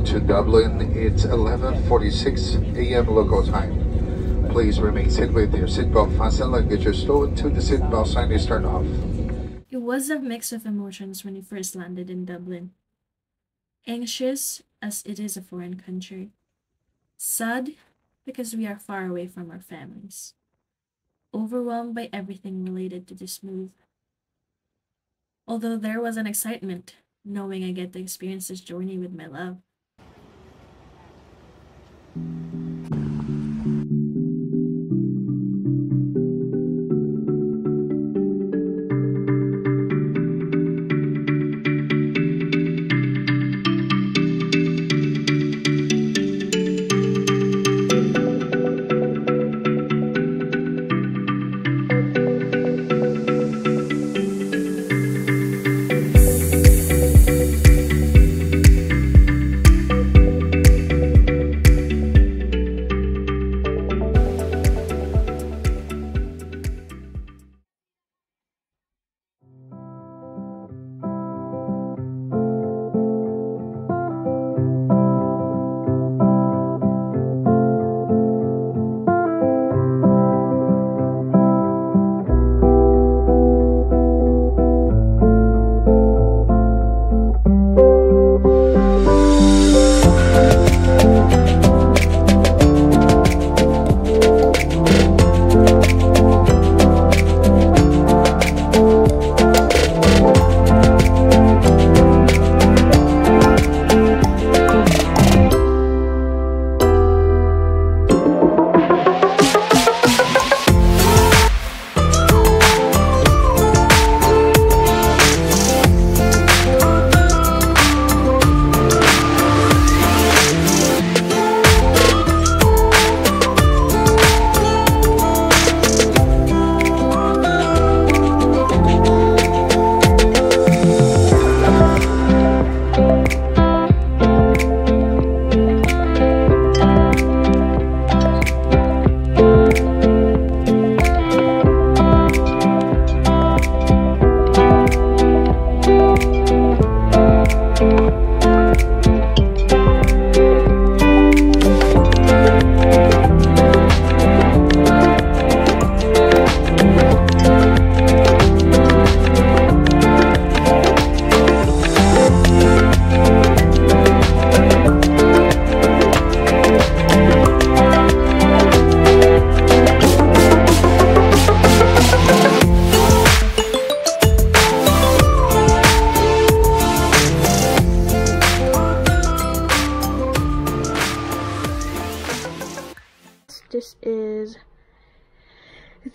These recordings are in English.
to Dublin. It's 11:46 a.m. local time. Please remain seated with your seatbelt fastened and get your stowed until the seatbelt sign is turned off. It was a mix of emotions when we first landed in Dublin. Anxious, as it is a foreign country. Sad, because we are far away from our families. Overwhelmed by everything related to this move. Although there was an excitement, knowing I get to experience this journey with my love. This is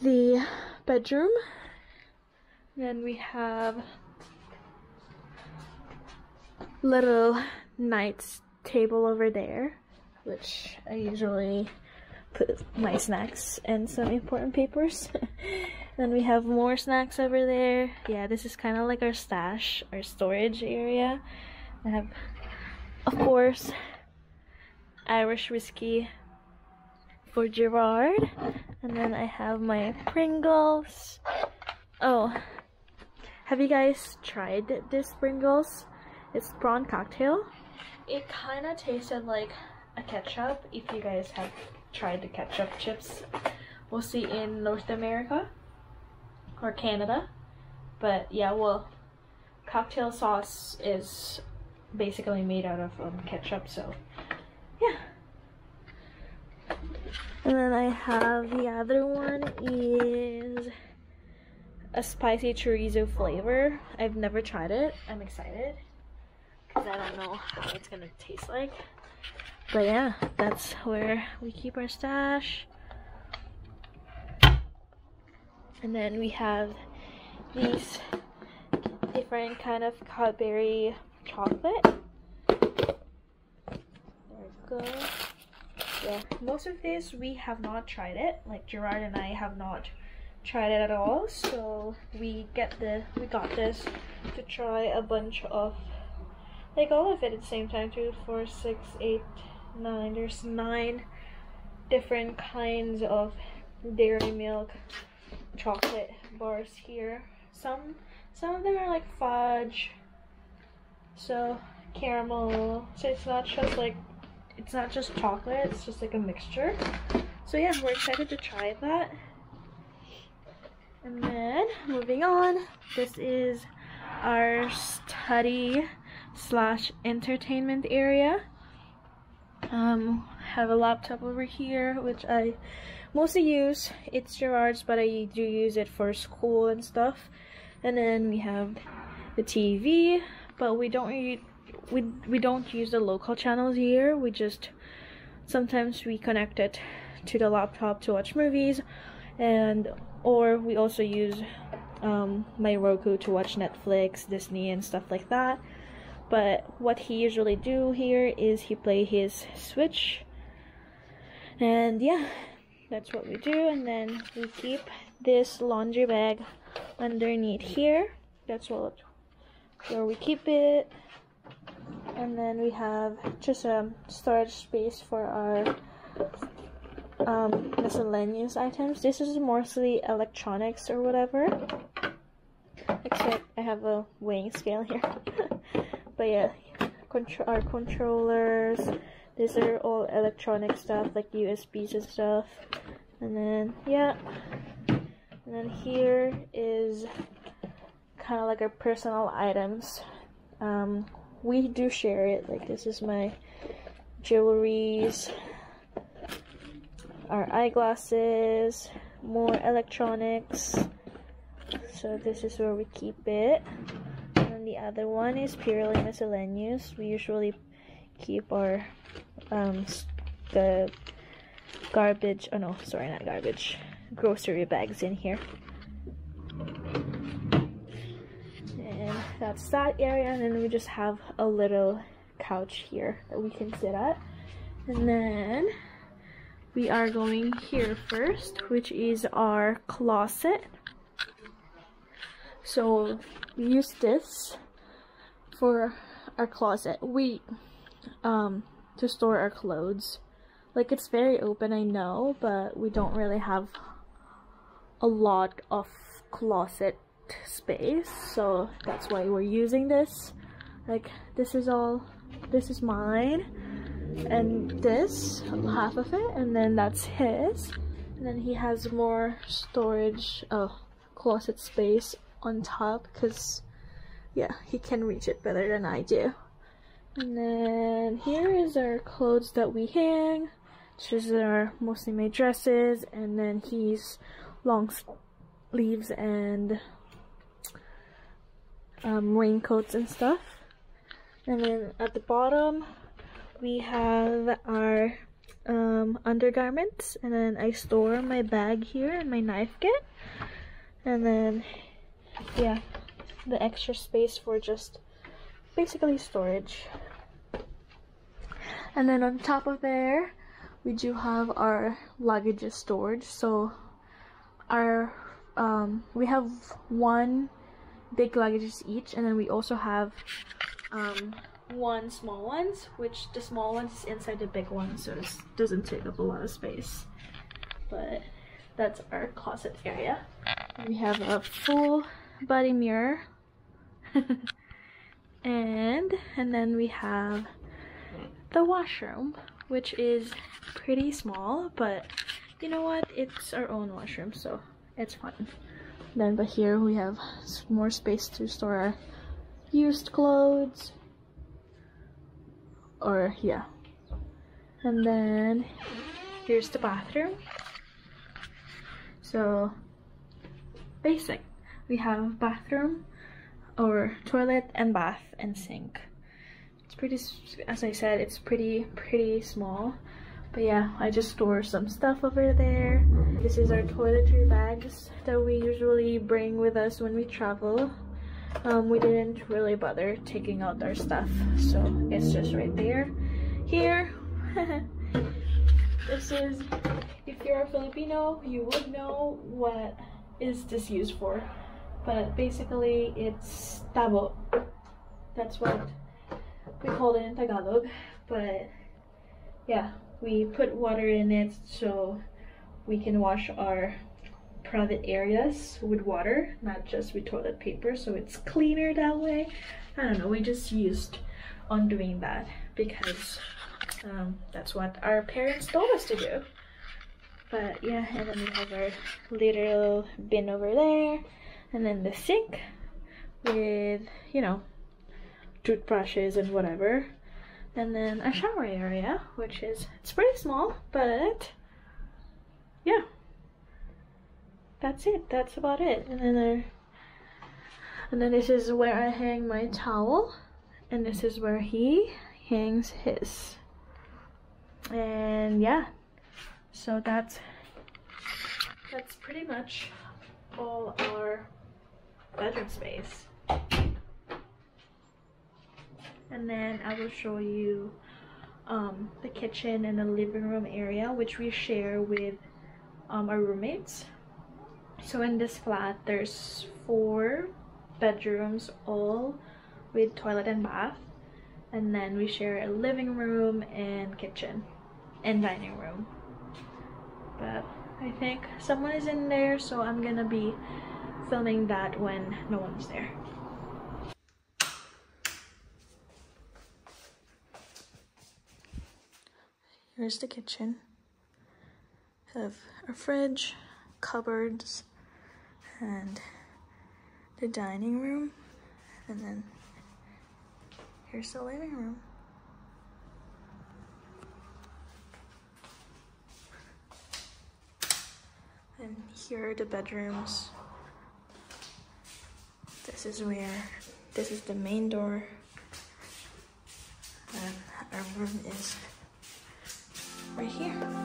the bedroom. Then we have little night table over there, which I usually put my snacks and some important papers. Then we have more snacks over there. Yeah, this is kind of like our stash, our storage area. I have, of course, Irish whiskey for Gerard, and then I have my Pringles. Oh, have you guys tried this Pringles? It's prawn cocktail. It kind of tasted like a ketchup. If you guys have tried the ketchup chips, we'll see in North America or Canada. But yeah, well, cocktail sauce is basically made out of ketchup, so yeah. And then I have the other one is a spicy chorizo flavor. I've never tried it. I'm excited because I don't know how it's gonna taste like. But yeah, that's where we keep our stash. And then we have these different kind of Cadbury chocolate. There we go. Yeah, most of this we have not tried it. Like Gerard and I have not tried it at all. So we got this to try a bunch of, like, all of it at the same time. 2, 4, 6, 8, 9. There's 9 different kinds of dairy milk chocolate bars here. Some of them are like fudge. So caramel, so it's not just chocolate, it's just like a mixture. So yeah, we're excited to try that. And then moving on, this is our study slash entertainment area. Have a laptop over here, which I mostly use. It's Gerard's, but I do use it for school and stuff. And then we have the TV, but we don't use the local channels here. We just sometimes we connect it to the laptop to watch movies, or we also use my Roku to watch Netflix, Disney, and stuff like that. But what he usually do here is he play his Switch, and yeah, that's what we do. And then we keep this laundry bag underneath here. That's where we keep it. And then we have just a storage space for our miscellaneous items. This is mostly electronics or whatever, except I have a weighing scale here. But yeah, our controllers, these are all electronic stuff like USBs and stuff. And then yeah, and then here is kind of like our personal items. We do share it, like this is my jewelries, our eyeglasses, more electronics. So this is where we keep it. And then the other one is purely miscellaneous. We usually keep our the garbage, oh no, sorry, not garbage, grocery bags in here. And that's that area. And then we just have a little couch here that we can sit at. And then we are going here first, which is our closet. So we use this for our closet. We to store our clothes. Like, it's very open, I know, but we don't really have a lot of closet space, so that's why we're using this. Like, this is mine, and this, half of it, and then that's his. And then he has more storage, closet space on top, because yeah, he can reach it better than I do. And then here is our clothes that we hang. These are mostly my dresses, and then he's long sleeves and raincoats and stuff. And then at the bottom we have our undergarments, and then I store my bag here and my knife kit. And then yeah, the extra space for just basically storage. And then on top of there we do have our luggage storage. So our we have one big luggage each, and then we also have one small ones, which the small ones is inside the big one, so it doesn't take up a lot of space. But that's our closet area. We have a full body mirror and then we have the washroom, which is pretty small, but you know what, it's our own washroom, so it's fine. Then but here we have more space to store our used clothes, or yeah. And then here's the bathroom. So basic, we have bathroom or toilet and bath and sink. It's pretty, as I said, it's pretty small. But yeah, I just store some stuff over there. This is our toiletry bags that we usually bring with us when we travel. We didn't really bother taking out our stuff, so it's just right there. Here, this is, if you're a Filipino, you would know what is this used for. But basically, it's tabo. That's what we call it in Tagalog. But yeah, we put water in it so we can wash our private areas with water, not just with toilet paper, so it's cleaner that way. I don't know, we just used on doing that because that's what our parents told us to do. But yeah, and then we have our little bin over there, and then the sink with, you know, toothbrushes and whatever, and then a shower area, which is, it's pretty small, but yeah, that's it. That's about it. And then this is where I hang my towel, and this is where he hangs his. And yeah, so that's pretty much all our bedroom space. And then I will show you the kitchen and the living room area, which we share with our roommates. So in this flat there's 4 bedrooms, all with toilet and bath, and then we share a living room and kitchen and dining room. But I think someone is in there, so I'm gonna be filming that when no one's there. Here's the kitchen. We have our fridge, cupboards, and the dining room, and then here's the living room. And here are the bedrooms. This is the main door, and our room is right here.